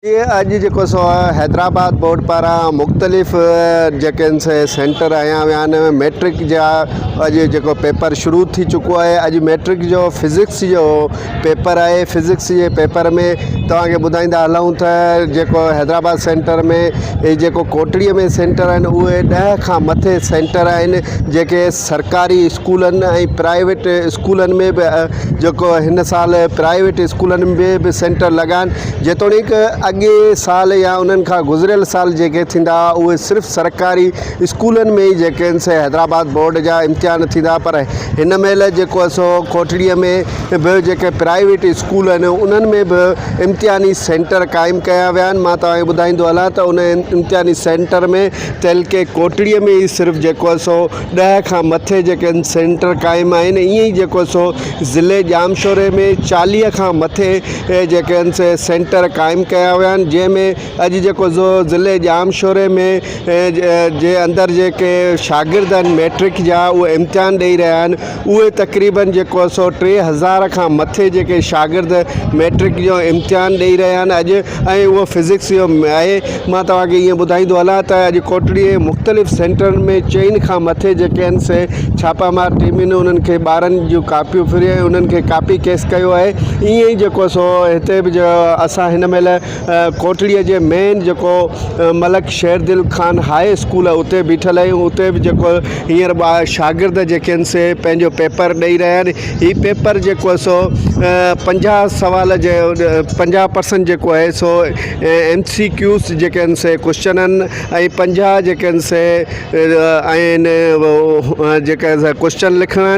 ये अॼु जेको सो हैदराबाद बोर्ड पारां मुख़्तलिफ़ जेके से सेंटर आया विया आहिनि मैट्रिक जा अॼु जेको पेपर शुरू थी चुको आहे। अॼु मैट्रिक जो फिज़िक्स जो पेपर आहे। फिज़िक्स जे पेपर में तव्हांखे ॿुधाईंदा हलूं त जेको हैदराबाद सेंटर में ऐं जेको कोटड़ीअ में सेंटर आहिनि उहे 10 खां मथे सेंटर आहिनि जेके सरकारी स्कूलनि ऐं प्राइवेट स्कूलनि में बि जेको हिन साल प्राइवेट स्कूलनि में बि सेंटर लॻा आहिनि। जेतोणीकि अॻे साल या उन्हनि खां गुज़िरियल साल जेके थींदा उहे सिर्फ़ु सरकारी स्कूलनि में ई जेके आहिनि से हैदराबाद बोर्ड जा इम्तिहान थींदा, पर हिन महिल जेको सो कोटड़ीअ में बि जेके प्राइवेट स्कूल आहिनि उन्हनि में बि इम्तिहानी सेंटर क़ाइमु कया विया आहिनि। मां तव्हांखे ॿुधाईंदो हलां त उन इम्तिहानी सेंटर में तल्के कोटड़ीअ में ई सिर्फ़ु जेको सो 10 खां मथे जेके आहिनि सेंटर क़ाइमु आहिनि। ईअं ई जेको सो ज़िले जामशोरे में 40 खां मथे जेके आहिनि से सेंटर क़ाइमु कया विया आहिनि, जंहिंमें अॼु जेको सो ज़िले जामशोरे में जे अंदरि जेके शागिर्द आहिनि मैट्रिक जा उहे इम्तिहान ॾेई रहिया आहिनि उहे तक़रीबन जेको सो 3000 खां मथे जेके शागिर्द मैट्रिक जो इम्तिहान ॾेई रहिया आहिनि अॼु, ऐं उहो फिज़िक्स जो आहे। मां तव्हांखे ईअं ॿुधाईंदो हलां त अॼु कोटड़ीअ मुख़्तलिफ़ सेंटरनि में 4 खां मथे जेके आहिनि से छापामार टीमुनि उन्हनि खे ॿारनि जूं कापियूं फिरी उन्हनि खे कापी केस कयो आहे। ईअं ई जेको सो हिते बि असां हिन महिल कोटड़ीअ जे मेन जेको मलक शेरदिल ख़ान हाई स्कूल आहे उते बीठल आहियूं। उते बि जेको हींअर शागिर्द जेके आहिनि से पंहिंजो पेपर ॾेई रहिया आहिनि। हीउ पेपर जेको सो 50 सवाल जे 50% जेको आहे सो MCQs जेके आहिनि से क्वेश्चन आहिनि ऐं 50 जेके आहिनि से आहिनि जेके क्वेश्चन लिखणा आहिनि।